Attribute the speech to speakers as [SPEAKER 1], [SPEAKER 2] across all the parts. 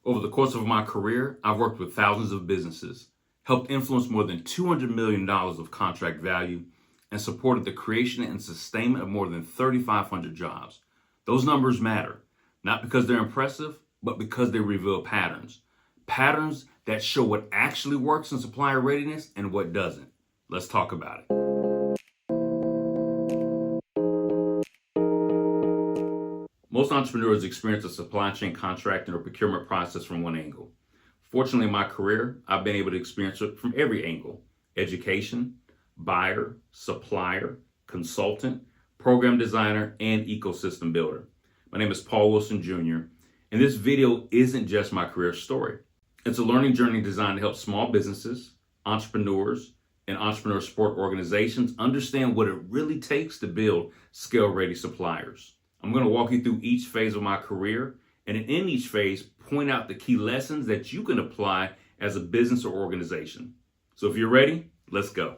[SPEAKER 1] Over the course of my career, I've worked with thousands of businesses, helped influence more than $200 million of contract value, and supported the creation and sustainment of more than 3,500 jobs. Those numbers matter, not because they're impressive, but because they reveal patterns. Patterns that show what actually works in supplier readiness and what doesn't. Let's talk about it. Most entrepreneurs experience a supply chain contracting or procurement process from one angle. Fortunately, in my career, I've been able to experience it from every angle: education, buyer, supplier, consultant, program designer, and ecosystem builder. My name is Paul Wilson Jr., and this video isn't just my career story. It's a learning journey designed to help small businesses, entrepreneurs, and entrepreneur support organizations understand what it really takes to build scale-ready suppliers. I'm going to walk you through each phase of my career, and in each phase, point out the key lessons that you can apply as a business or organization. So if you're ready, let's go.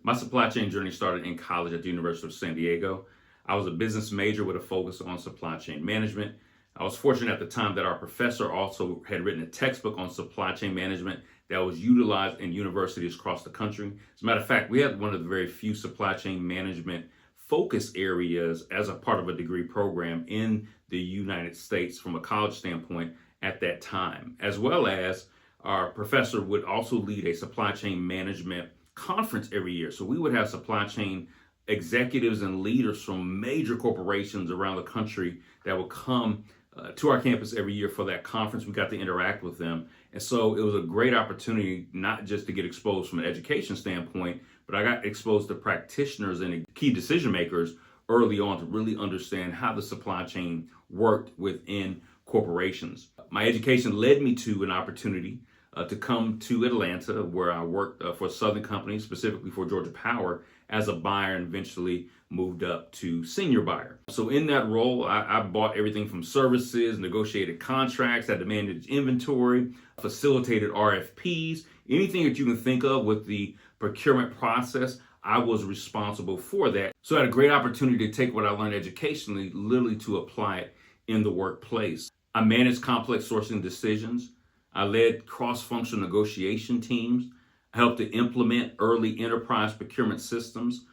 [SPEAKER 1] My supply chain journey started in college at the University of San Diego. I was a business major with a focus on supply chain management. I was fortunate at the time that our professor also had written a textbook on supply chain management that was utilized in universities across the country. As a matter of fact, we had one of the very few supply chain management focus areas as a part of a degree program in the United States from a college standpoint at that time, as well as our professor would also lead a supply chain management conference every year. So we would have supply chain executives and leaders from major corporations around the country that would come to our campus every year for that conference. We got to interact with them. And so it was a great opportunity, not just to get exposed from an education standpoint, but I got exposed to practitioners and key decision makers early on to really understand how the supply chain worked within corporations. My education led me to an opportunity to come to Atlanta, where I worked for Southern companies, specifically for Georgia Power, as a buyer, and eventually moved up to senior buyer. So in that role, I bought everything from services, negotiated contracts, had to manage inventory, facilitated RFPs, anything that you can think of with the procurement process. I was responsible for that. So I had a great opportunity to take what I learned educationally, literally to apply it in the workplace. I managed complex sourcing decisions. I led cross-functional negotiation teams. I helped to implement early enterprise procurement systems.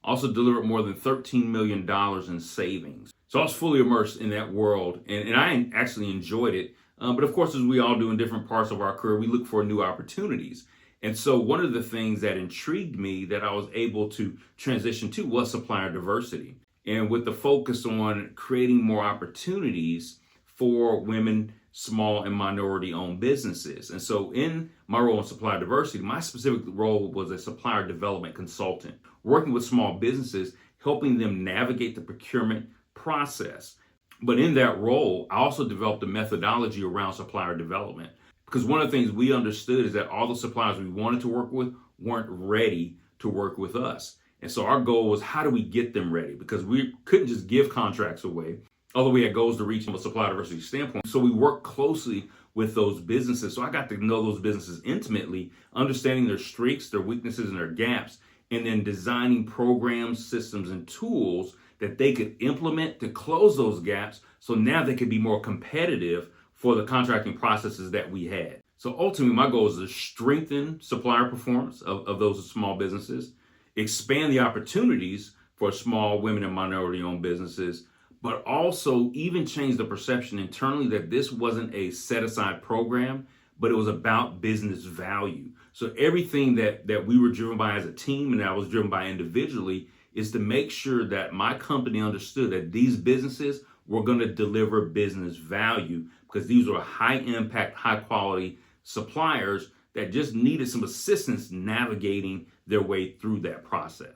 [SPEAKER 1] Also delivered more than $13 million in savings. So I was fully immersed in that world, and I actually enjoyed it. But of course, as we all do in different parts of our career, we look for new opportunities. And so one of the things that intrigued me that I was able to transition to was supplier diversity. And with the focus on creating more opportunities for women, small and minority-owned businesses. And so in my role in supplier diversity, my specific role was a supplier development consultant, working with small businesses, helping them navigate the procurement process. But in that role, I also developed a methodology around supplier development, because one of the things we understood is that all the suppliers we wanted to work with weren't ready to work with us. And so our goal was, how do we get them ready? Because we couldn't just give contracts away, although we had goals to reach from a supply diversity standpoint. So we worked closely with those businesses. So I got to know those businesses intimately, understanding their strengths, their weaknesses, and their gaps, and then designing programs, systems, and tools that they could implement to close those gaps, so now they could be more competitive for the contracting processes that we had. So ultimately, my goal is to strengthen supplier performance of those small businesses, expand the opportunities for small women and minority-owned businesses, but also even change the perception internally that this wasn't a set-aside program, but it was about business value. So everything that we were driven by as a team and that I was driven by individually is to make sure that my company understood that these businesses were going to deliver business value, because these were high-impact, high-quality suppliers that just needed some assistance navigating their way through that process.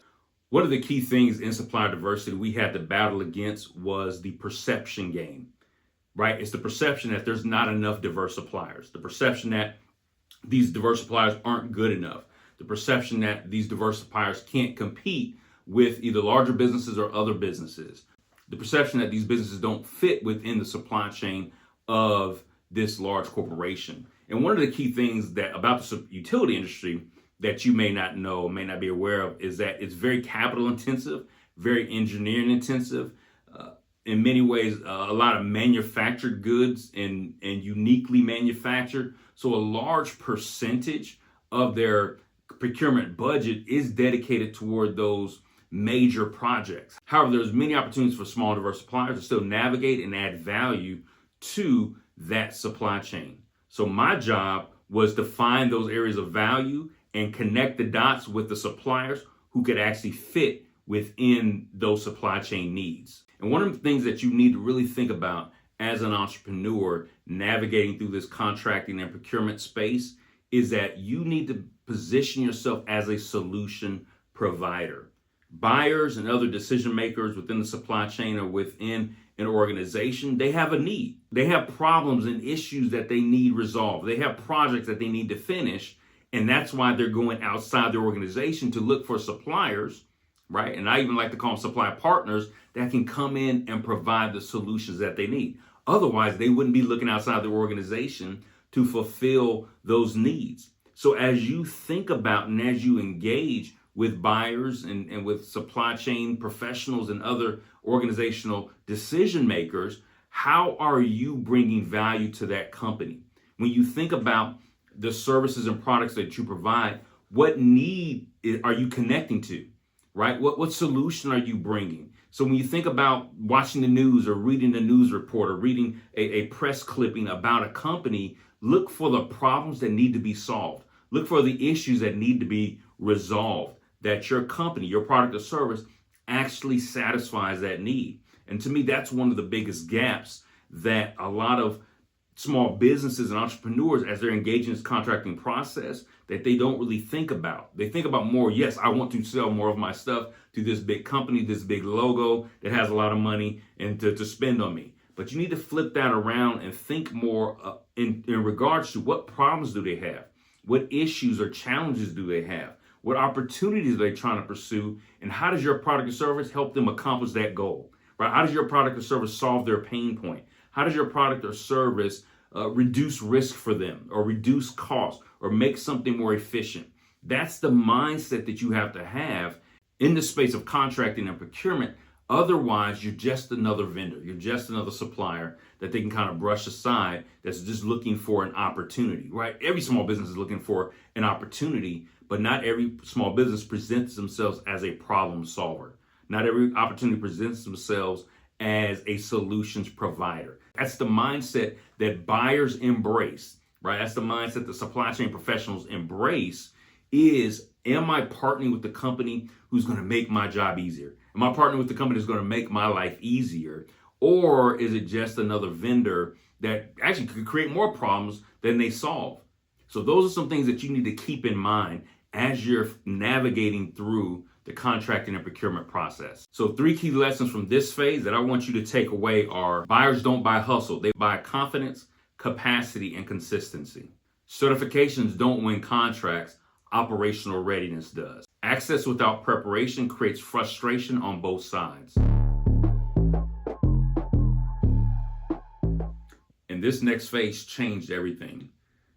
[SPEAKER 1] One of the key things in supplier diversity we had to battle against was the perception game, right? It's the perception that there's not enough diverse suppliers, the perception that these diverse suppliers aren't good enough, the perception that these diverse suppliers can't compete with either larger businesses or other businesses, the perception that these businesses don't fit within the supply chain of this large corporation. And one of the key things that about the utility industry that you may not know, may not be aware of, is that it's very capital intensive, very engineering intensive. in many ways a lot of manufactured goods and uniquely manufactured. So a large percentage of their procurement budget is dedicated toward those major projects. However, there's many opportunities for small and diverse suppliers to still navigate and add value to that supply chain. So my job was to find those areas of value and connect the dots with the suppliers who could actually fit within those supply chain needs. And one of the things that you need to really think about as an entrepreneur navigating through this contracting and procurement space is that you need to position yourself as a solution provider. Buyers and other decision makers within the supply chain or within an organization, they have a need. They have problems and issues that they need resolved. They have projects that they need to finish. And that's why they're going outside their organization to look for suppliers, right? And I even like to call them supply partners that can come in and provide the solutions that they need. Otherwise, they wouldn't be looking outside their organization to fulfill those needs. So as you think about and as you engage with buyers and with supply chain professionals and other organizational decision makers, how are you bringing value to that company? When you think about the services and products that you provide, what need are you connecting to, right? What solution are you bringing? So when you think about watching the news or reading a news report or reading a press clipping about a company, look for the problems that need to be solved. Look for the issues that need to be resolved, that your company, your product or service actually satisfies that need. And to me, that's one of the biggest gaps that a lot of small businesses and entrepreneurs, as they're engaged in this contracting process, that they don't really think about. They think about more, yes, I want to sell more of my stuff to this big company, this big logo that has a lot of money and to spend on me. But you need to flip that around and think more in regards to what problems do they have? What issues or challenges do they have? What opportunities are they trying to pursue? And how does your product or service help them accomplish that goal? Right? How does your product or service solve their pain point? How does your product or service reduce risk for them or reduce costs or make something more efficient? That's the mindset that you have to have in the space of contracting and procurement. Otherwise, you're just another vendor. You're just another supplier that they can kind of brush aside that's just looking for an opportunity, right? Every small business is looking for an opportunity, but not every small business presents themselves as a problem solver. Not every opportunity presents themselves as a solutions provider. That's the mindset that buyers embrace, right? That's the mindset that supply chain professionals embrace is, am I partnering with the company who's going to make my job easier? Am I partnering with the company who's going to make my life easier? Or is it just another vendor that actually could create more problems than they solve? So those are some things that you need to keep in mind as you're navigating through the contracting and procurement process. So 3 key lessons from this phase that I want you to take away are: buyers don't buy hustle. They buy confidence, capacity, and consistency. Certifications don't win contracts. Operational readiness does. Access without preparation creates frustration on both sides. And this next phase changed everything.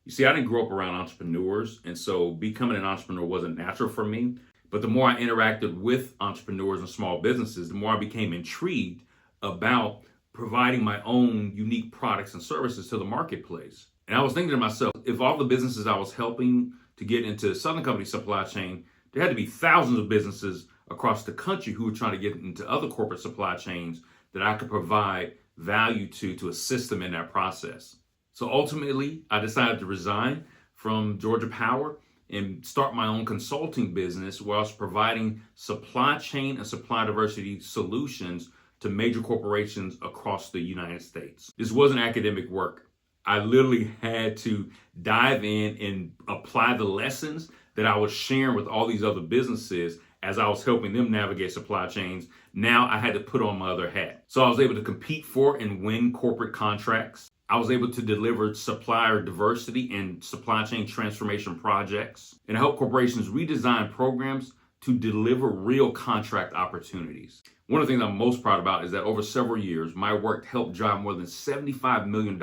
[SPEAKER 1] You see, I didn't grow up around entrepreneurs, and so becoming an entrepreneur wasn't natural for me. But the more I interacted with entrepreneurs and small businesses, the more I became intrigued about providing my own unique products and services to the marketplace. And I was thinking to myself, if all the businesses I was helping to get into Southern Company supply chain, there had to be thousands of businesses across the country who were trying to get into other corporate supply chains that I could provide value to assist them in that process. So ultimately, I decided to resign from Georgia Power and start my own consulting business where I was providing supply chain and supply diversity solutions to major corporations across the United States. This wasn't academic work. I literally had to dive in and apply the lessons that I was sharing with all these other businesses as I was helping them navigate supply chains. Now I had to put on my other hat. So I was able to compete for and win corporate contracts. I was able to deliver supplier diversity and supply chain transformation projects and help corporations redesign programs to deliver real contract opportunities. One of the things I'm most proud about is that over several years, my work helped drive more than $75 million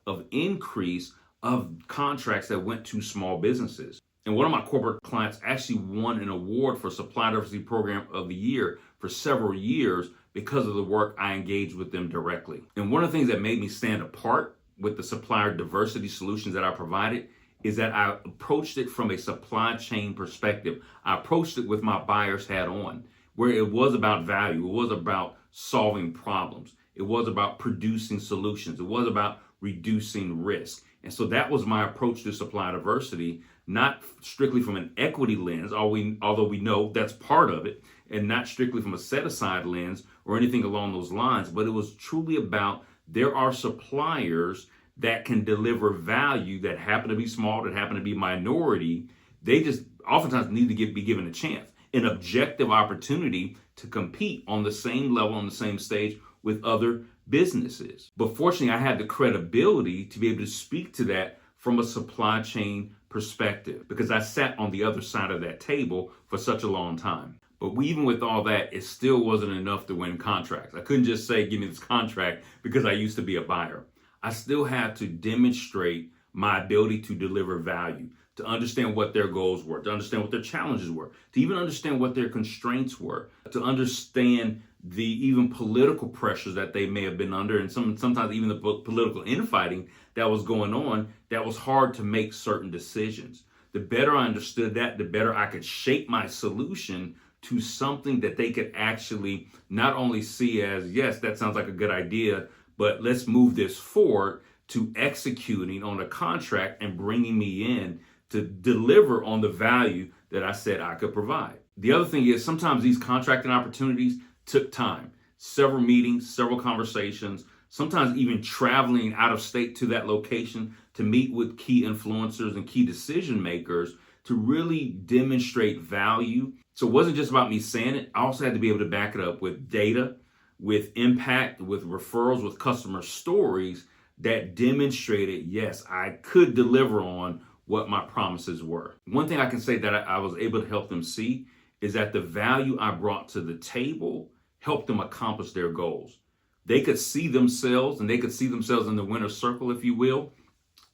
[SPEAKER 1] of increase of contracts that went to small businesses. And one of my corporate clients actually won an award for Supply Diversity Program of the Year for several years because of the work I engaged with them directly. And one of the things that made me stand apart with the supplier diversity solutions that I provided is that I approached it from a supply chain perspective. I approached it with my buyer's hat on, where it was about value. It was about solving problems. It was about producing solutions. It was about reducing risk. And so that was my approach to supply diversity, not strictly from an equity lens, although we know that's part of it, and not strictly from a set-aside lens or anything along those lines, but it was truly about there are suppliers that can deliver value that happen to be small, that happen to be minority. They just oftentimes need to be given a chance, an objective opportunity to compete on the same level, on the same stage with other businesses. But fortunately, I had the credibility to be able to speak to that from a supply chain perspective because I sat on the other side of that table for such a long time. But even with all that, it still wasn't enough to win contracts. I couldn't just say, give me this contract because I used to be a buyer. I still had to demonstrate my ability to deliver value, to understand what their goals were, to understand what their challenges were, to even understand what their constraints were, to understand the even political pressures that they may have been under, and sometimes even the political infighting that was going on that was hard to make certain decisions. The better I understood that, the better I could shape my solution to something that they could actually not only see as, yes, that sounds like a good idea, but let's move this forward to executing on a contract and bringing me in to deliver on the value that I said I could provide. The other thing is sometimes these contracting opportunities took time, several meetings, several conversations, sometimes even traveling out of state to that location to meet with key influencers and key decision makers to really demonstrate value. So it wasn't just about me saying it. I also had to be able to back it up with data, with impact, with referrals, with customer stories that demonstrated, yes, I could deliver on what my promises were. One thing I can say that I was able to help them see is that the value I brought to the table helped them accomplish their goals. They could see themselves, and they could see themselves in the winner's circle, if you will,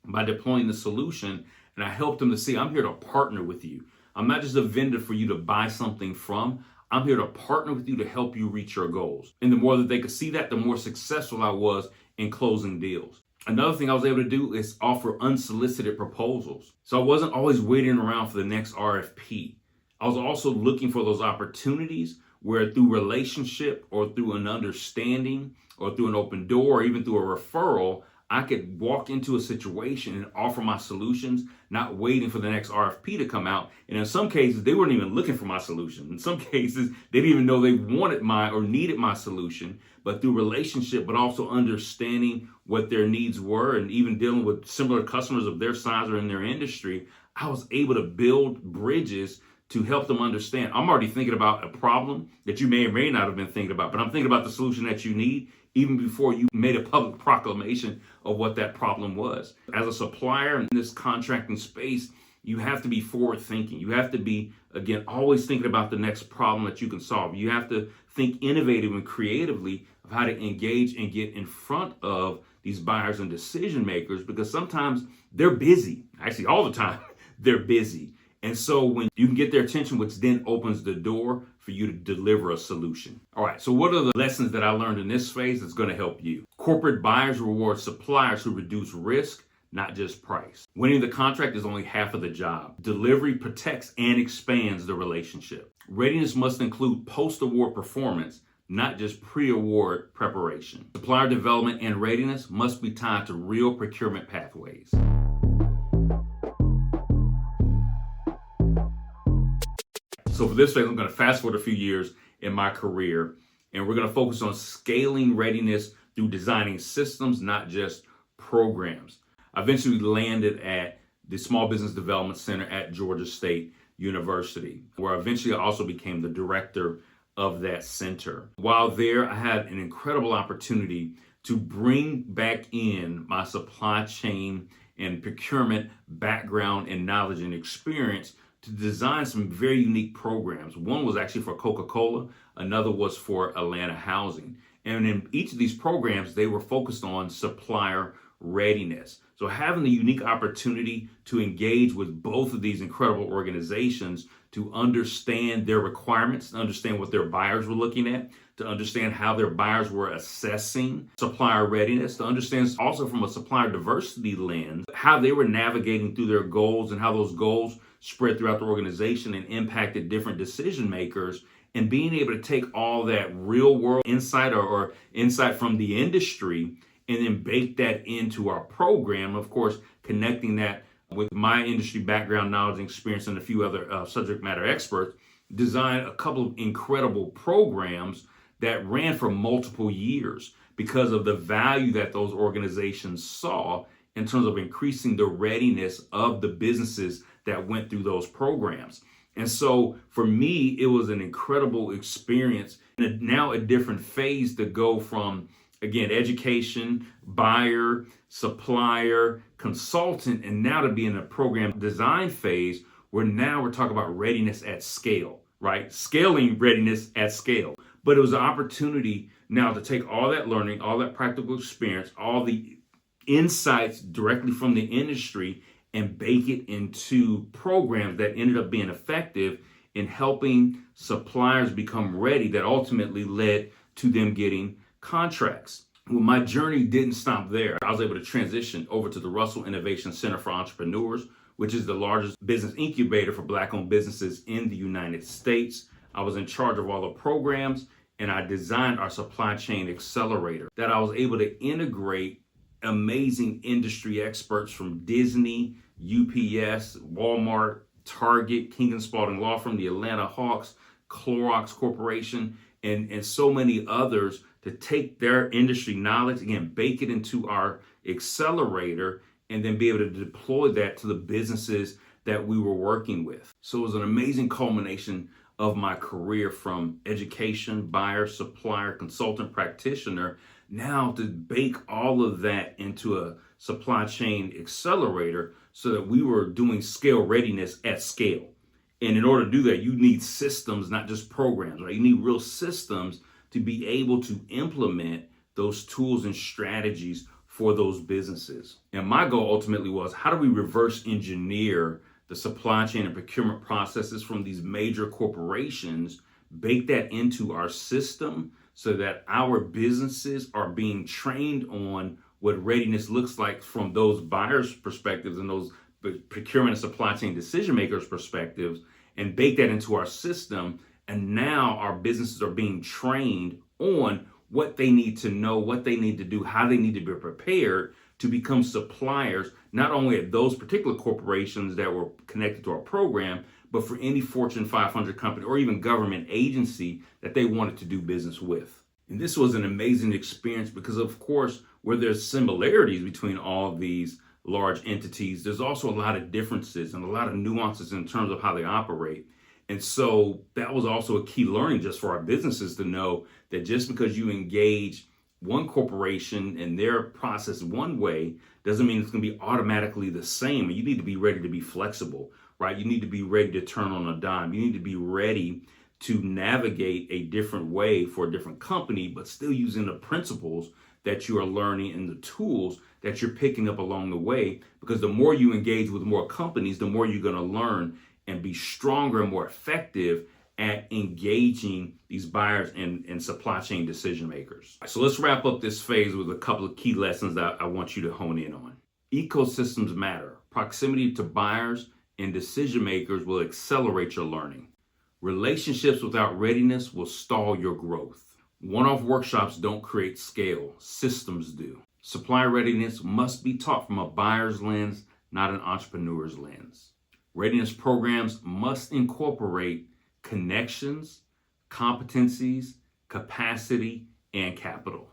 [SPEAKER 1] by deploying the solution. And I helped them to see, I'm here to partner with you. I'm not just a vendor for you to buy something from. I'm here to partner with you to help you reach your goals. And the more that they could see that, the more successful I was in closing deals. Another thing I was able to do is offer unsolicited proposals. So I wasn't always waiting around for the next RFP. I was also looking for those opportunities where through relationship or through an understanding or through an open door or even through a referral, I could walk into a situation and offer my solutions, not waiting for the next RFP to come out. And in some cases, they weren't even looking for my solution. In some cases, they didn't even know they wanted my or needed my solution. But through relationship, but also understanding what their needs were and even dealing with similar customers of their size or in their industry, I was able to build bridges to help them understand. I'm already thinking about a problem that you may or may not have been thinking about, but I'm thinking about the solution that you need even before you made a public proclamation of what that problem was. As a supplier in this contracting space, you have to be forward thinking. You have to be, again, always thinking about the next problem that you can solve. You have to think innovative and creatively of how to engage and get in front of these buyers and decision makers, because sometimes they're busy. Actually, all the time, they're busy. And so when you can get their attention, which then opens the door for you to deliver a solution. All right, so what are the lessons that I learned in this phase that's going to help you? Corporate buyers reward suppliers who reduce risk, not just price. Winning the contract is only half of the job. Delivery protects and expands the relationship. Readiness must include post-award performance, not just pre-award preparation. Supplier development and readiness must be tied to real procurement pathways. So for this phase, I'm going to fast forward a few years in my career, and we're going to focus on scaling readiness through designing systems, not just programs. I eventually landed at the Small Business Development Center at Georgia State University, where I eventually also became the director of that center. While there, I had an incredible opportunity to bring back in my supply chain and procurement background and knowledge and experience to design some very unique programs. One was actually for Coca-Cola, another was for Atlanta Housing. And in each of these programs, they were focused on supplier readiness. So having the unique opportunity to engage with both of these incredible organizations to understand their requirements, to understand what their buyers were looking at, to understand how their buyers were assessing supplier readiness, to understand also from a supplier diversity lens, how they were navigating through their goals and how those goals spread throughout the organization and impacted different decision makers, and being able to take all that real world insight or insight from the industry and then bake that into our program. Of course, connecting that with my industry background, knowledge, and experience, and a few other subject matter experts, design a couple of incredible programs that ran for multiple years because of the value that those organizations saw in terms of increasing the readiness of the businesses that went through those programs. And so for me, it was an incredible experience, and now a different phase to go from, again, education, buyer, supplier, consultant, and now to be in a program design phase where now we're talking about readiness at scale, right? Scaling readiness at scale. But it was an opportunity now to take all that learning, all that practical experience, all the insights directly from the industry and bake it into programs that ended up being effective in helping suppliers become ready, that ultimately led to them getting contracts. Well, my journey didn't stop there. I was able to transition over to the Russell Innovation Center for Entrepreneurs, which is the largest business incubator for Black-owned businesses in the United States. I was in charge of all the programs, and I designed our supply chain accelerator that I was able to integrate amazing industry experts from Disney, UPS, Walmart, Target, King & Spalding Law Firm, the Atlanta Hawks, Clorox Corporation, and so many others to take their industry knowledge, again, bake it into our accelerator, and then be able to deploy that to the businesses that we were working with. So it was an amazing culmination of my career from education, buyer, supplier, consultant, practitioner, now to bake all of that into a supply chain accelerator so that we were doing scale readiness at scale. And in order to do that, you need systems, not just programs, right? You need real systems to be able to implement those tools and strategies for those businesses. And my goal ultimately was, how do we reverse engineer the supply chain and procurement processes from these major corporations, bake that into our system so that our businesses are being trained on what readiness looks like from those buyers' perspectives and those procurement and supply chain decision makers' perspectives, and bake that into our system. And now our businesses are being trained on what they need to know, what they need to do, how they need to be prepared to become suppliers, not only at those particular corporations that were connected to our program, but for any Fortune 500 company or even government agency that they wanted to do business with. And this was an amazing experience because, of course, where there's similarities between all of these large entities, there's also a lot of differences and a lot of nuances in terms of how they operate. And so that was also a key learning just for our businesses to know that just because you engage one corporation and their process one way doesn't mean it's going to be automatically the same. And you need to be ready to be flexible, right? You need to be ready to turn on a dime. You need to be ready to navigate a different way for a different company, but still using the principles that you are learning and the tools that you're picking up along the way. Because the more you engage with more companies, the more you're going to learn and be stronger and more effective at engaging these buyers and supply chain decision makers. So let's wrap up this phase with a couple of key lessons that I want you to hone in on. Ecosystems matter. Proximity to buyers and decision makers will accelerate your learning. Relationships without readiness will stall your growth. One-off workshops don't create scale, systems do. Supplier readiness must be taught from a buyer's lens, not an entrepreneur's lens. Readiness programs must incorporate connections, competencies, capacity, and capital.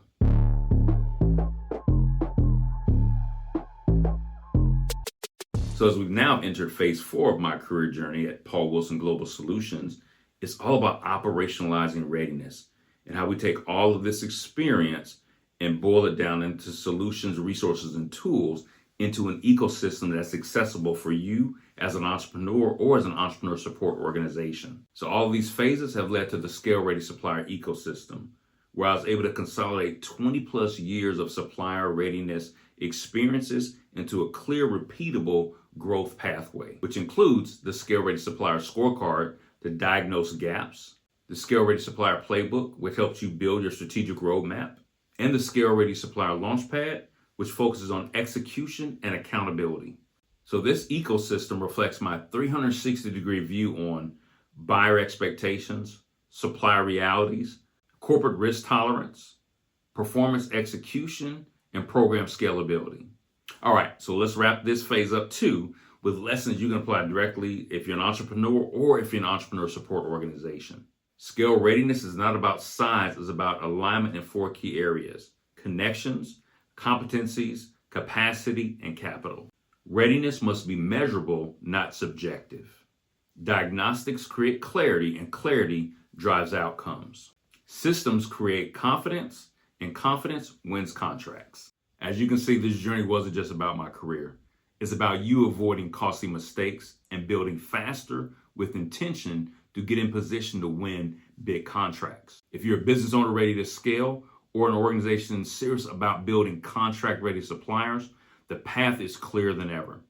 [SPEAKER 1] So as we've now entered phase 4 of my career journey at Paul Wilson Global Solutions, it's all about operationalizing readiness and how we take all of this experience and boil it down into solutions, resources, and tools into an ecosystem that's accessible for you as an entrepreneur or as an entrepreneur support organization. So all of these phases have led to the Scale Ready Supplier ecosystem, where I was able to consolidate 20 plus years of supplier readiness experiences into a clear, repeatable growth pathway, which includes the Scale Ready Supplier scorecard to diagnose gaps, the Scale Ready Supplier Playbook, which helps you build your strategic roadmap, and the Scale Ready Supplier Launchpad, which focuses on execution and accountability. So this ecosystem reflects my 360-degree view on buyer expectations, supplier realities, corporate risk tolerance, performance execution, and program scalability. All right, so let's wrap this phase up too with lessons you can apply directly if you're an entrepreneur or if you're an entrepreneur support organization. Scale readiness is not about size, it's about alignment in 4 key areas: connections, competencies, capacity, and capital. Readiness must be measurable, not subjective. Diagnostics create clarity, and clarity drives outcomes. Systems create confidence, and confidence wins contracts. As you can see, this journey wasn't just about my career. It's about you avoiding costly mistakes and building faster with intention to get in position to win big contracts. If you're a business owner ready to scale or an organization serious about building contract-ready suppliers, the path is clearer than ever.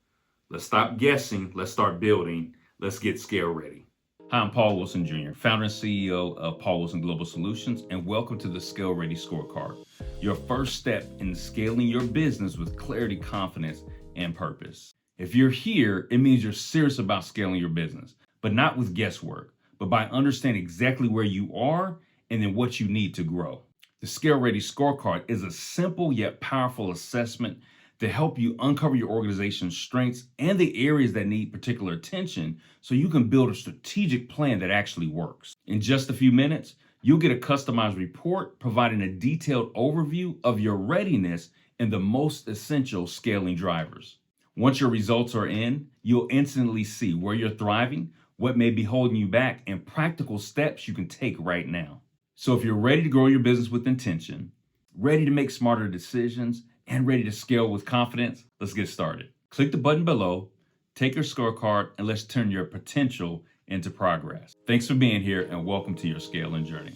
[SPEAKER 1] Let's stop guessing, let's start building, let's get scale ready. Hi, I'm Paul Wilson Jr., founder and CEO of Paul Wilson Global Solutions, and welcome to the Scale Ready Scorecard, your first step in scaling your business with clarity, confidence, and purpose. If you're here, it means you're serious about scaling your business, but not with guesswork, but by understanding exactly where you are and then what you need to grow. The Scale Ready Scorecard is a simple yet powerful assessment to help you uncover your organization's strengths and the areas that need particular attention so you can build a strategic plan that actually works. In just a few minutes, you'll get a customized report providing a detailed overview of your readiness and the most essential scaling drivers. Once your results are in, you'll instantly see where you're thriving, what may be holding you back, and practical steps you can take right now. So if you're ready to grow your business with intention, ready to make smarter decisions, and ready to scale with confidence, let's get started. Click the button below, take your scorecard, and let's turn your potential into progress. Thanks for being here, and welcome to your scaling journey.